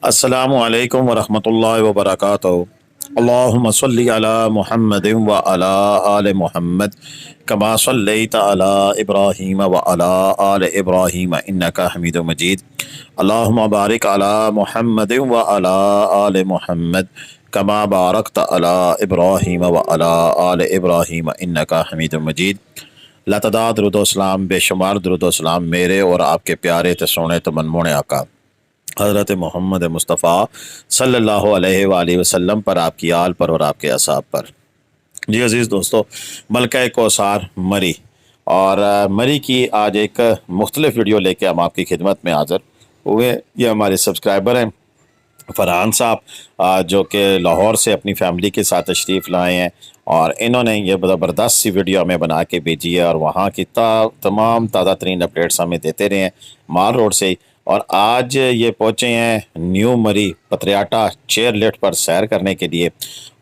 अस्सलामु अलैकुम वरहमतुल्लाहि वबरकातुहू। अल्लाहुम्मा सल्लि अला मुहम्मदिन व अला आले मुहम्मद कमा सल्लैता अला इब्राहीम व अला आले इब्राहीम इन्नका हमीदुम मजीद। अल्लाहुम्मा बारिक अला मुहम्मदिन व अला आले मुहम्मद कमा बारकता अला इब्राहीम व अला आले इब्राहीम इन्नका हमीदुम मजीद। लतदाद दुरूद-ओ-सलाम बेशुमार दुरूद-ओ-सलाम मेरे और आपके प्यारे ते सोने ते मनमोने आका हज़रत मोहम्मद मुस्तफ़ा सल्लल्लाहु अलैहि वसल्लम पर, आपकी आल पर और आपके असाब पर। जी अज़ीज़ दोस्तों, मलका कौसार मरी और मरी की आज एक मुख्तलिफ वीडियो लेके हम आपकी खिदमत में हाज़िर हुए। ये हमारे सब्सक्राइबर हैं फरहान साहब, जो कि लाहौर से अपनी फैमिली के साथ तशरीफ़ लाए हैं और इन्होंने ये ज़बरदस्त सी वीडियो हमें बना के भेजी है और वहाँ की तमाम ताज़ा तरीन अपडेट्स हमें देते रहे हैं माल रोड से। और आज ये पहुँचे हैं न्यू मरी पत्रियाटा चेयर लिफ्ट पर सैर करने के लिए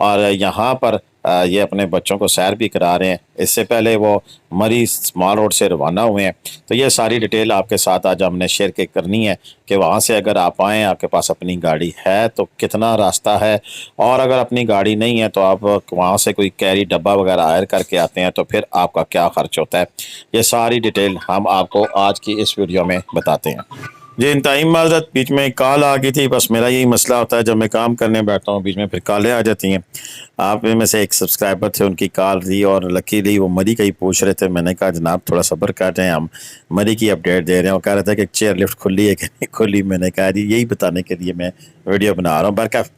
और यहाँ पर ये अपने बच्चों को सैर भी करा रहे हैं। इससे पहले वो मरी स्मॉल रोड से रवाना हुए हैं, तो ये सारी डिटेल आपके साथ आज हमने शेयर करनी है कि वहाँ से अगर आप आएँ, आपके पास अपनी गाड़ी है तो कितना रास्ता है, और अगर अपनी गाड़ी नहीं है तो आप वहाँ से कोई कैरी डब्बा वगैरह हायर करके आते हैं तो फिर आपका क्या ख़र्च होता है। ये सारी डिटेल हम आपको आज की इस वीडियो में बताते हैं। जी इंतहाई माज़रत, बीच में कॉल आ गई थी। बस मेरा यही मसला होता है, जब मैं काम करने बैठता हूँ बीच में फिर कॉलें आ जाती हैं। आप में से एक सब्सक्राइबर थे, उनकी कॉल थी और लकीली वो मरी का ही पूछ रहे थे। मैंने कहा जनाब थोड़ा सब्र कर जाएँ, हम मरी की अपडेट दे रहे हैं। वो कह रहे थे कि चेयर लिफ्ट खुली है कि नहीं खुली। मैंने कहा जी यही बताने के लिए मैं वीडियो बना रहा हूँ। बरकत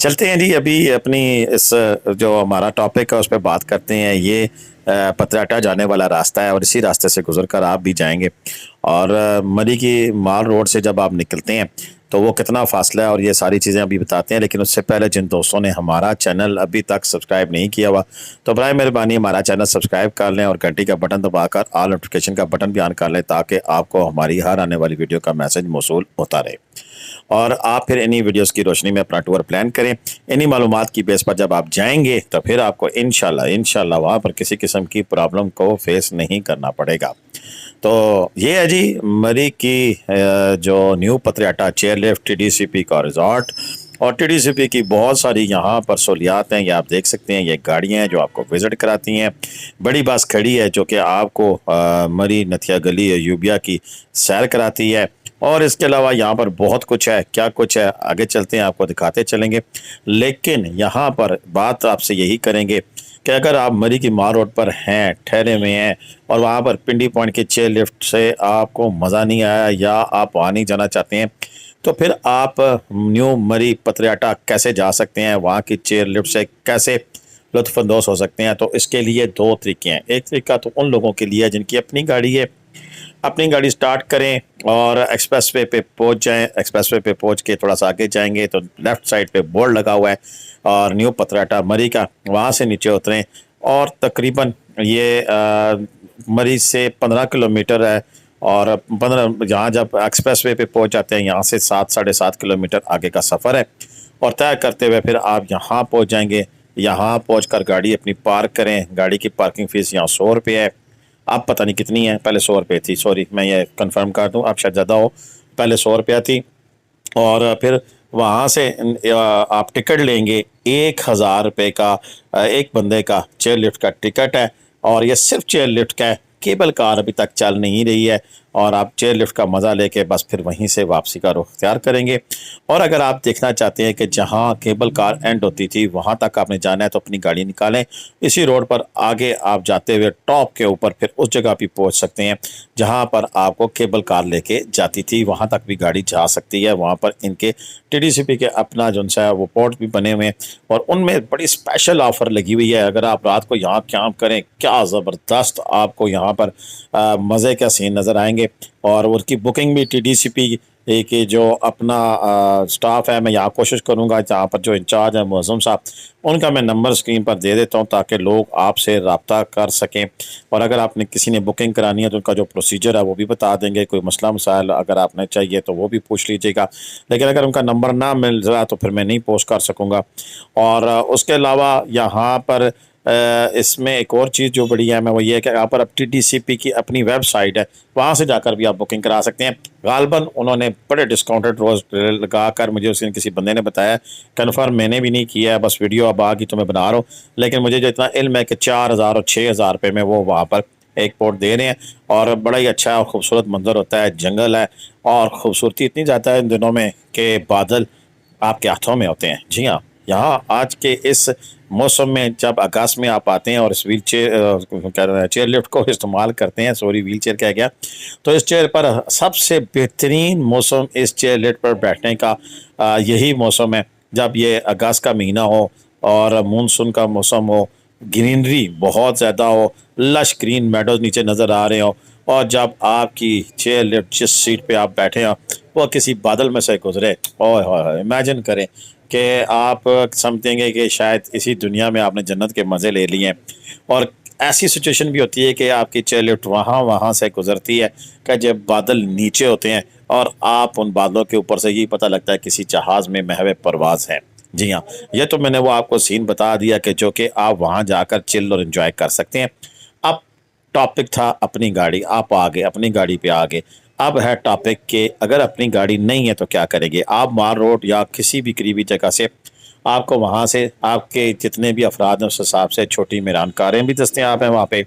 चलते हैं जी, अभी अपनी इस जो हमारा टॉपिक है उस पर बात करते हैं। ये पत्रियाटा जाने वाला रास्ता है और इसी रास्ते से गुजर कर आप भी जाएंगे और मरी की माल रोड से जब आप निकलते हैं तो वो कितना फासला है और ये सारी चीज़ें अभी बताते हैं। लेकिन उससे पहले जिन दोस्तों ने हमारा चैनल अभी तक सब्सक्राइब नहीं किया हुआ तो बराए मेहरबानी हमारा चैनल सब्सक्राइब कर लें और घंटी का बटन दबाकर ऑल नोटिफिकेशन का बटन भी ऑन कर लें ताकि आपको हमारी हर आने वाली वीडियो का मैसेज मौसूल होता रहे और आप फिर इन्हीं वीडियोस की रोशनी में अपना टूर प्लान करें। इन्हीं मालूमात की बेस पर जब आप जाएंगे तो फिर आपको इंशाल्लाह वहाँ पर किसी किस्म की प्रॉब्लम को फेस नहीं करना पड़ेगा। तो ये है जी मरी की जो न्यू पत्रियाटा चेयर लिफ्ट TDCP का रिजॉर्ट और TDCP की बहुत सारी यहाँ पर सहूलियात हैं। ये आप देख सकते हैं, ये गाड़ियाँ हैं जो आपको विज़िट कराती हैं। बड़ी बस खड़ी है जो कि आपको मरी नथिया गली यूबिया की सैर कराती है और इसके अलावा यहाँ पर बहुत कुछ है। क्या कुछ है आगे चलते हैं आपको दिखाते चलेंगे। लेकिन यहाँ पर बात आपसे यही करेंगे कि अगर आप मरी की माल रोड पर हैं, ठहरे हुए हैं और वहाँ पर पिंडी पॉइंट के चेयर लिफ्ट से आपको मज़ा नहीं आया या आप वहाँ नहीं जाना चाहते हैं तो फिर आप न्यू मरी पत्रियाटा कैसे जा सकते हैं, वहाँ की चेयर लिफ्ट से कैसे लुत्फ़अंदोज़ हो सकते हैं। तो इसके लिए दो तरीके हैं। एक तरीका तो उन लोगों के लिए जिनकी अपनी गाड़ी है, अपनी गाड़ी स्टार्ट करें और एक्सप्रेस वे पे पहुंच जाएं। एक्सप्रेस वे पे पहुंच के थोड़ा सा आगे जाएंगे तो लेफ़्ट साइड पे बोर्ड लगा हुआ है और न्यू पत्रियाटा मरी का, वहाँ से नीचे उतरें और तकरीबन ये मरी से 15 किलोमीटर है और 15 जहाँ जब एक्सप्रेस वे पे पहुँच जाते हैं यहाँ से 7-7.5 किलोमीटर आगे का सफ़र है और तय करते हुए फिर आप यहाँ पहुँच जाएंगे। यहाँ पहुँच कर गाड़ी अपनी पार्क करें। गाड़ी की पार्किंग फ़ीस यहाँ 100 रुपये है। अब पता नहीं कितनी है, पहले 100 रुपये थी, सॉरी मैं ये कंफर्म कर दूं, अब शायद ज़्यादा हो। पहले 100 रुपया थी और फिर वहाँ से आप टिकट लेंगे 1000 रुपये का एक बंदे का चेयर लिफ्ट का टिकट है और ये सिर्फ चेयर लिफ्ट का है। केबल कार अभी तक चल नहीं रही है और आप चेयर लिफ्ट का मज़ा लेके बस फिर वहीं से वापसी का रुख अख्तियार करेंगे। और अगर आप देखना चाहते हैं कि जहां केबल कार एंड होती थी वहां तक आपने जाना है तो अपनी गाड़ी निकालें, इसी रोड पर आगे आप जाते हुए टॉप के ऊपर फिर उस जगह भी पहुंच सकते हैं जहां पर आपको केबल कार लेके जाती थी। वहां तक भी गाड़ी जा सकती है। वहां पर इनके TDCP के अपना जो है वो पोर्ट भी बने हुए हैं और उनमें बड़ी स्पेशल ऑफ़र लगी हुई है। अगर आप रात को यहाँ कैंप करें, क्या ज़बरदस्त आपको यहाँ पर मज़े का सीन नज़र आएंगे। और उनकी बुकिंग भी TDCP के जो अपना स्टाफ है, मैं यहाँ कोशिश करूँगा जहाँ पर जो इंचार्ज है मुअज़्ज़म साहब, उनका मैं नंबर स्क्रीन पर दे देता हूँ ताकि लोग आपसे रब्ता कर सकें। और अगर आपने किसी ने बुकिंग करानी है तो उनका जो प्रोसीजर है वो भी बता देंगे। कोई मसला मसाइल अगर आपने चाहिए तो वो भी पूछ लीजिएगा। लेकिन अगर उनका नंबर ना मिल रहा तो फिर मैं नहीं पोस्ट कर सकूँगा। और उसके अलावा यहाँ पर इसमें एक और चीज़ जो बड़ी है मैं वो ये है कि यहाँ पर अब TTCP की अपनी वेबसाइट है, वहाँ से जाकर भी आप बुकिंग करा सकते हैं। गालबन उन्होंने बड़े डिस्काउंटेड रोज़ लगा कर मुझे उस दिन किसी बंदे ने बताया, कन्फर्म मैंने भी नहीं किया है, बस वीडियो अब आ गई तो मैं बना रहा हूँ। लेकिन मुझे जो इतना इल्म है कि 4000 और 6000 रुपये में वो वहाँ पर एक पोर्ट दे रहे हैं, और बड़ा ही अच्छा और खूबसूरत मंजर होता है, जंगल है, और खूबसूरती इतनी ज़्यादा है इन दिनों में कि बादल आपके हाथों में होते हैं। जी हाँ, यहाँ आज के इस मौसम में जब अगस्त में आप आते हैं और इस व्हील चेयर चेयर लिफ्ट को इस्तेमाल करते हैं, सॉरी व्हील चेयर कह गया, तो इस चेयर पर सबसे बेहतरीन मौसम इस चेयर लिफ्ट पर बैठने का यही मौसम है, जब ये अगस्त का महीना हो और मानसून का मौसम हो, ग्रीनरी बहुत ज़्यादा हो, लश ग्रीन मेडोज नीचे नज़र आ रहे हो, और जब आपकी चेयर लिफ्ट जिस सीट पे आप बैठे हो वो किसी बादल में से गुजरे, ओए इमेजिन करें कि आप समझेंगे कि शायद इसी दुनिया में आपने जन्नत के मज़े ले लिए हैं। और ऐसी सिचुएशन भी होती है कि आपकी चेयर लिफ्ट वहाँ से गुजरती है कि जब बादल नीचे होते हैं और आप उन बादलों के ऊपर से यही पता लगता है किसी जहाज़ में महवे परवाज़ है। जी हाँ, ये तो मैंने वो आपको सीन बता दिया कि जो कि आप वहाँ जाकर चिल और इन्जॉय कर सकते हैं। अब टॉपिक था अपनी गाड़ी, आप आ गए अपनी गाड़ी पे आ गए। अब है टॉपिक कि अगर अपनी गाड़ी नहीं है तो क्या करेंगे। आप मार रोड या किसी भी करीबी जगह से आपको वहाँ से आपके जितने भी अफराद हैं उस हिसाब से छोटी मीरान कारें भी दस्तियाब हैं वहाँ पे,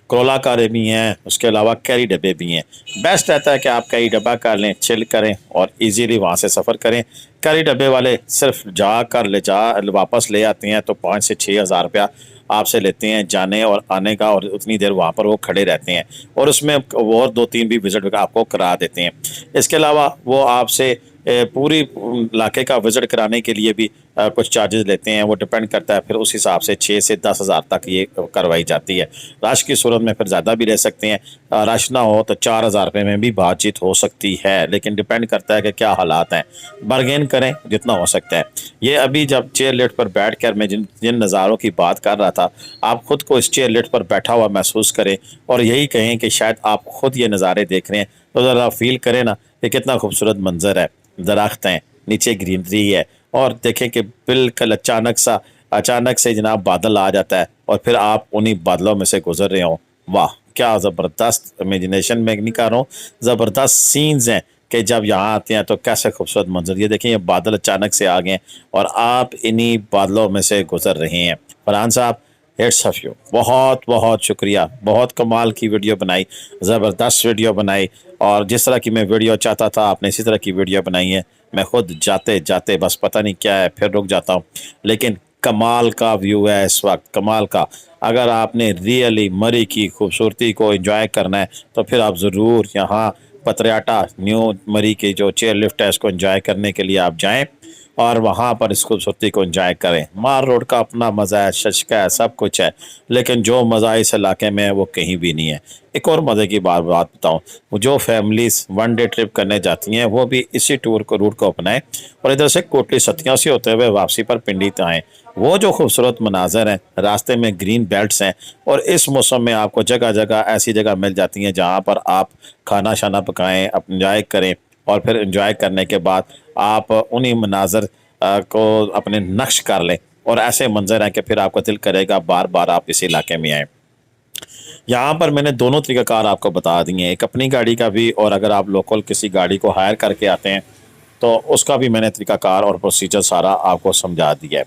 क्रोला कारें भी हैं, उसके अलावा कैरी डब्बे भी हैं। बेस्ट रहता है कि आप कैरी डब्बा कर लें, चिल करें और इजीली वहाँ से सफ़र करें। कैरी डब्बे वाले सिर्फ जा वापस ले आते हैं तो 5 से 6 हज़ार रुपया आपसे लेते हैं जाने और आने का, और उतनी देर वहाँ पर वो खड़े रहते हैं, और उसमें वो और 2-3 भी विज़िट आपको करा देते हैं। इसके अलावा वो आपसे पूरी इलाके का विज़िट कराने के लिए भी कुछ चार्जेस लेते हैं, वो डिपेंड करता है, फिर उस हिसाब से 6 से 10 हज़ार तक ये करवाई जाती है। रश की सूरत में फिर ज़्यादा भी ले सकते हैं, रश ना हो तो 4 हज़ार रुपये में भी बातचीत हो सकती है, लेकिन डिपेंड करता है कि क्या हालात हैं। बार्गेन करें जितना हो सकता है। ये अभी जब चेयर लिफ्ट पर बैठ कर मैं जिन नज़ारों की बात कर रहा था, आप ख़ुद को इस चेयर लिफ्ट पर बैठा हुआ महसूस करें और यही कहें कि शायद आप ख़ुद ये नज़ारे देख रहे हैं, तो ज़रा फील करें ना कि कितना खूबसूरत मंजर है, दरख्त हैं, नीचे ग्रीनरी है, और देखें कि बिल्कुल अचानक से जनाब बादल आ जाता है और फिर आप उन्हीं बादलों में से गुजर रहे हो। वाह, क्या ज़बरदस्त इमेजिनेशन में नहीं कर रहा हूँ, ज़बरदस्त सीन्स हैं कि जब यहाँ आते हैं तो कैसे खूबसूरत मंजर। ये देखें, ये बादल अचानक से आ गए और आप इन्हीं बादलों में से गुजर रहे हैं। फरहान साहब, इट्स ऑफ यू, बहुत बहुत शुक्रिया, बहुत कमाल की वीडियो बनाई, ज़बरदस्त वीडियो बनाई, और जिस तरह की मैं वीडियो चाहता था आपने इसी तरह की वीडियो बनाई है। मैं खुद जाते जाते बस पता नहीं क्या है फिर रुक जाता हूँ, लेकिन कमाल का व्यू है इस वक्त, कमाल का। अगर आपने रियली मरी की खूबसूरती को एंजॉय करना है तो फिर आप ज़रूर यहाँ पतरियाटा न्यू मरी की जो चेयर लिफ्ट है इसको एंजॉय करने के लिए आप जाएं और वहाँ पर इस खूबसूरती को एंजॉय करें। मार रोड का अपना मज़ा है, शशका है, सब कुछ है, लेकिन जो मज़ा इस इलाके में है वो कहीं भी नहीं है। एक और मज़े की बात बताऊँ, जो फैमिलीज़ 1 डे ट्रिप करने जाती हैं वो भी इसी रूट को अपनाएं और इधर से कोटली सतियाँ से होते हुए वापसी पर पिंडी तक आएँ। वो जो खूबसूरत मनाजर हैं, रास्ते में ग्रीन बेल्ट्स हैं, और इस मौसम में आपको जगह जगह ऐसी जगह मिल जाती हैं जहाँ पर आप खाना शाना पकाएँ, एंजॉय करें, और फिर एंजॉय करने के बाद आप उन्हीं मनाजर को अपने नक्श कर लें, और ऐसे मंजर हैं कि फिर आपका दिल करेगा बार बार आप इस इलाके में आएँ। यहाँ पर मैंने दोनों तरीक़ाकार आपको बता दिए हैं, एक अपनी गाड़ी का भी, और अगर आप लोकल किसी गाड़ी को हायर करके आते हैं तो उसका भी मैंने तरीक़ाकार और प्रोसीजर सारा आपको समझा दिया है।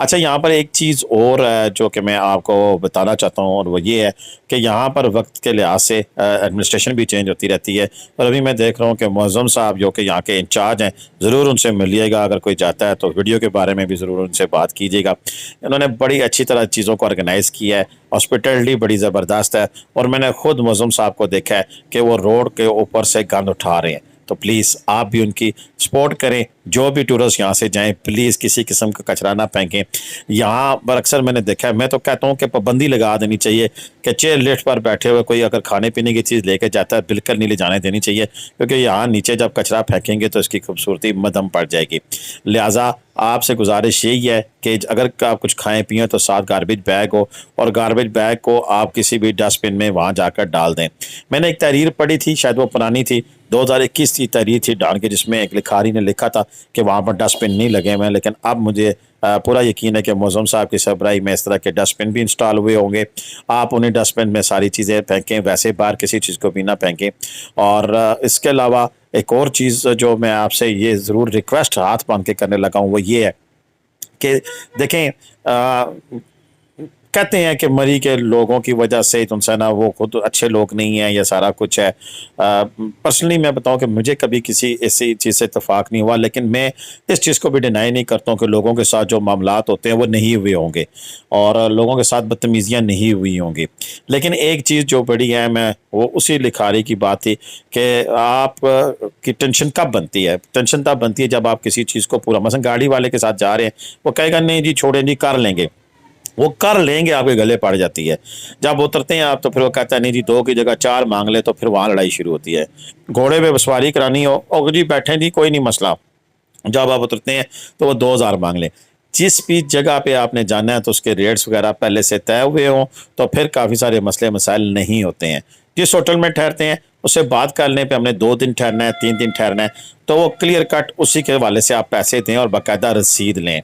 अच्छा, यहाँ पर एक चीज़ और है जो कि मैं आपको बताना चाहता हूँ, और वो ये है कि यहाँ पर वक्त के लिहाज से एडमिनिस्ट्रेशन भी चेंज होती रहती है, और अभी मैं देख रहा हूँ कि मुअज़्ज़म साहब जो कि यहाँ के इंचार्ज हैं, ज़रूर उनसे मिलिएगा, अगर कोई जाता है तो वीडियो के बारे में भी ज़रूर उनसे बात कीजिएगा। इन्होंने बड़ी अच्छी तरह चीज़ों को ऑर्गेनाइज़ किया है, हॉस्पिटलिटी बड़ी ज़बरदस्त है, और मैंने खुद मुअज़्ज़म साहब को देखा है कि वो रोड के ऊपर से गंद उठा रहे हैं। तो प्लीज़ आप भी उनकी सपोर्ट करें। जो भी टूरिस्ट यहाँ से जाएं प्लीज़ किसी किस्म का कचरा ना फेंकें। यहाँ पर अक्सर मैंने देखा है, मैं तो कहता हूँ कि पाबंदी लगा देनी चाहिए कि चेयर लिफ्ट पर बैठे हुए कोई अगर खाने पीने की चीज़ लेके जाता है बिल्कुल नहीं ले जाने देनी चाहिए, क्योंकि यहाँ नीचे जब कचरा फेंकेंगे तो इसकी खूबसूरती मद्धम पड़ जाएगी। लिहाजा आपसे गुजारिश यही है कि अगर आप कुछ खाएं पिएँ तो साथ गार्बेज बैग हो, और गार्बेज बैग को आप किसी भी डस्टबिन में वहाँ जाकर डाल दें। मैंने एक तहरीर पढ़ी थी, शायद वो पुरानी थी, 2021 की तहरीर थी डाल के, जिसमें एक लिखारी ने लिखा था कि वहाँ पर डस्टबिन नहीं लगे हुए हैं, लेकिन अब मुझे पूरा यकीन है कि मौज़म साहब की सरबराही में इस तरह के डस्टबिन भी इंस्टॉल हुए होंगे। आप उन्हें डस्टबिन में सारी चीज़ें फेंकें, वैसे बाहर किसी चीज़ को भी ना फेंकें। और इसके अलावा एक और चीज़ जो मैं आपसे ये ज़रूर रिक्वेस्ट हाथ बांध के करने लगा हूँ वो ये है कि देखें, कहते हैं कि मरी के लोगों की वजह से तुमसे ना वो खुद अच्छे लोग नहीं हैं, ये सारा कुछ है। पर्सनली मैं बताऊं कि मुझे कभी किसी ऐसी चीज़ से इत्तेफाक नहीं हुआ, लेकिन मैं इस चीज़ को भी डिनाई नहीं करता हूं कि लोगों के साथ जो मामलात होते हैं वो नहीं हुए होंगे और लोगों के साथ बदतमीजियाँ नहीं हुई होंगी। लेकिन एक चीज़ जो बड़ी है, मैं वो उसी लिखारी की बात थी कि आप की टेंशन कब बनती है। टेंशन तब बनती है जब आप किसी चीज़ को पूरा, मसलन गाड़ी वाले के साथ जा रहे हैं, वो कहेगा नहीं जी छोड़ें जी कर लेंगे, वो कर लेंगे, आपके गले पड़ जाती है। जब उतरते हैं आप तो फिर वो कहता है नहीं जी 2 की जगह 4 मांग ले, तो फिर वहाँ लड़ाई शुरू होती है। घोड़े पे सवारी करानी हो और जी बैठे जी कोई नहीं मसला, जब आप उतरते हैं तो वो 2000 मांग लें। जिस भी जगह पे आपने जाना है तो उसके रेट्स वगैरह पहले से तय हुए हों तो फिर काफ़ी सारे मसले मसाइल नहीं होते हैं। जिस होटल में ठहरते हैं उससे बात करने पे हमने 2 दिन ठहरना है, 3 दिन ठहरना है, तो वो क्लियर कट उसी के हवाले से आप पैसे दें और बाकायदा रसीद लें।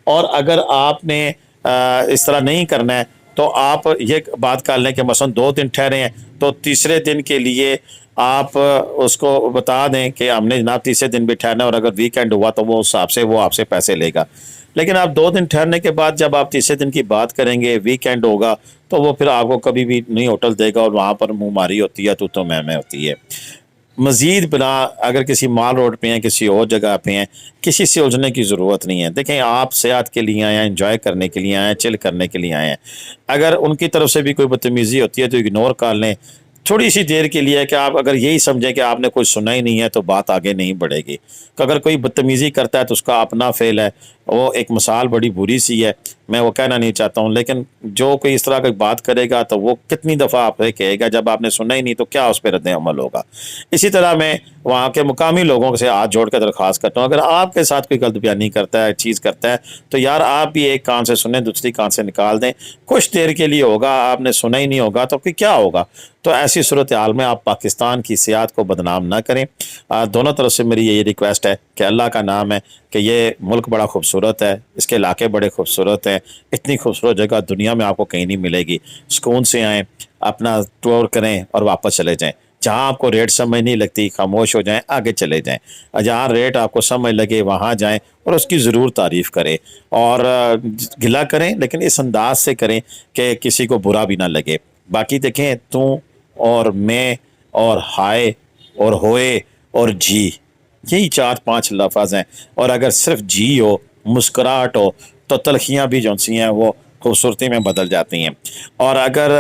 और अगर आपने इस तरह नहीं करना है तो आप ये बात कर लें कि मसलन 2 दिन ठहरे हैं तो तीसरे दिन के लिए आप उसको बता दें कि हमने जनाब तीसरे दिन भी ठहरना है और अगर वीकेंड हुआ तो वो उस हिसाब से वो आपसे पैसे लेगा। लेकिन आप 2 दिन ठहरने के बाद जब आप तीसरे दिन की बात करेंगे, वीकेंड होगा, तो वो फिर आपको कभी भी नहीं होटल देगा और वहाँ पर मुँहमारी होती है, तो मैं होती है। मज़ीद बिना अगर किसी माल रोड पे हैं, किसी और जगह पे हैं, किसी से उलझने की ज़रूरत नहीं है। देखें, आप सेहत के लिए आए हैं, एंजॉय करने के लिए आए हैं, चिल करने के लिए आए हैं। अगर उनकी तरफ से भी कोई बदतमीज़ी होती है तो इग्नोर कर लें, थोड़ी सी देर के लिए। कि आप अगर यही समझें कि आपने कुछ सुना ही नहीं है तो बात आगे नहीं बढ़ेगी। तो अगर कोई बदतमीज़ी करता है तो उसका अपना फेल है, वो एक मिसाल बड़ी बुरी सी है, मैं वो कहना नहीं चाहता हूँ। लेकिन जो कोई इस तरह की बात करेगा तो वो कितनी दफ़ा आपसे कहेगा, जब आपने सुना ही नहीं तो क्या उस पर रद्द अमल होगा। इसी तरह मैं वहाँ के मुकामी लोगों से हाथ जोड़ कर दरख्वास्त करता हूँ, अगर आपके साथ कोई गलत बयानी करता है, चीज़ करता है, तो यार आप भी एक कान से सुने दूसरी कान से निकाल दें। कुछ देर के लिए होगा, आपने सुना ही नहीं होगा तो फिर क्या होगा। तो ऐसी सूरत हाल में आप पाकिस्तान की सियात को बदनाम ना करें। दोनों तरफ से मेरी यही रिक्वेस्ट है कि अल्लाह का नाम है कि ये मुल्क बड़ा खूबसूरत है, इसके इलाके बड़े खूबसूरत हैं। इतनी खूबसूरत जगह दुनिया में आपको कहीं नहीं मिलेगी। सुकून से आएँ, अपना टूर करें और वापस चले जाएँ। जहाँ आपको रेट समझ नहीं लगती, खामोश हो जाएं, आगे चले जाएं। जहाँ रेट आपको समझ लगे वहाँ जाएं और उसकी ज़रूर तारीफ़ करें और गिला करें, लेकिन इस अंदाज से करें कि किसी को बुरा भी ना लगे। बाकी देखें, तू और मैं और हाय और होए और जी, यही 4-5 लफ्ज़ हैं। और अगर सिर्फ जी हो, मुस्कुराहट हो, तो तलखियाँ भी जो सी हैं वो खूबसूरती में बदल जाती हैं। और अगर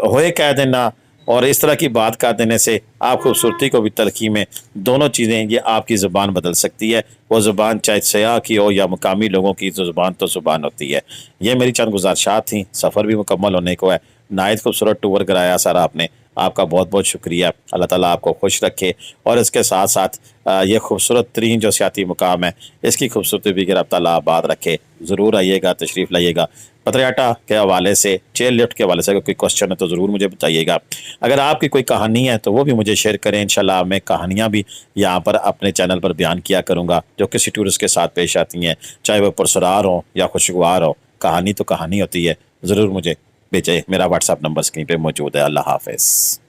होए कह देना और इस तरह की बात कर देने से आप खूबसूरती को भी तलखी में, दोनों चीज़ें, ये आपकी ज़ुबान बदल सकती है। वो ज़ुबान चाहे सयाह की हो या मुकामी लोगों की, तो ज़ुबान तो ज़ुबान होती है। ये मेरी चंद गुज़ारिशात थी, सफ़र भी मुकम्मल होने को है। नायत खूबसूरत टूर कराया सर आपने, आपका बहुत बहुत शुक्रिया। अल्लाह ताला आपको खुश रखे और इसके साथ साथ ये खूबसूरत तरीन जो सियाती मुकाम है, इसकी खूबसूरती भी गिरफ्त ताला आबाद रखे। ज़रूर आइएगा, तशरीफ़ लाइएगा। पतरियाटा के हवाले से, चेयर लिफ्ट के हवाले से अगर कोई क्वेश्चन है तो ज़रूर मुझे बताइएगा। अगर आपकी कोई कहानी है तो वो भी मुझे शेयर करें। इंशाल्लाह मैं कहानियाँ भी यहाँ पर अपने चैनल पर बयान किया करूँगा जो किसी टूरिस्ट के साथ पेश आती हैं, चाहे वह पुरसरार हो या खुशगवार हो। कहानी तो कहानी होती है। ज़रूर मुझे भेजें। मेरा व्हाट्सएप नंबर स्क्रीन पर मौजूद है। अल्लाह हाफ़िज़।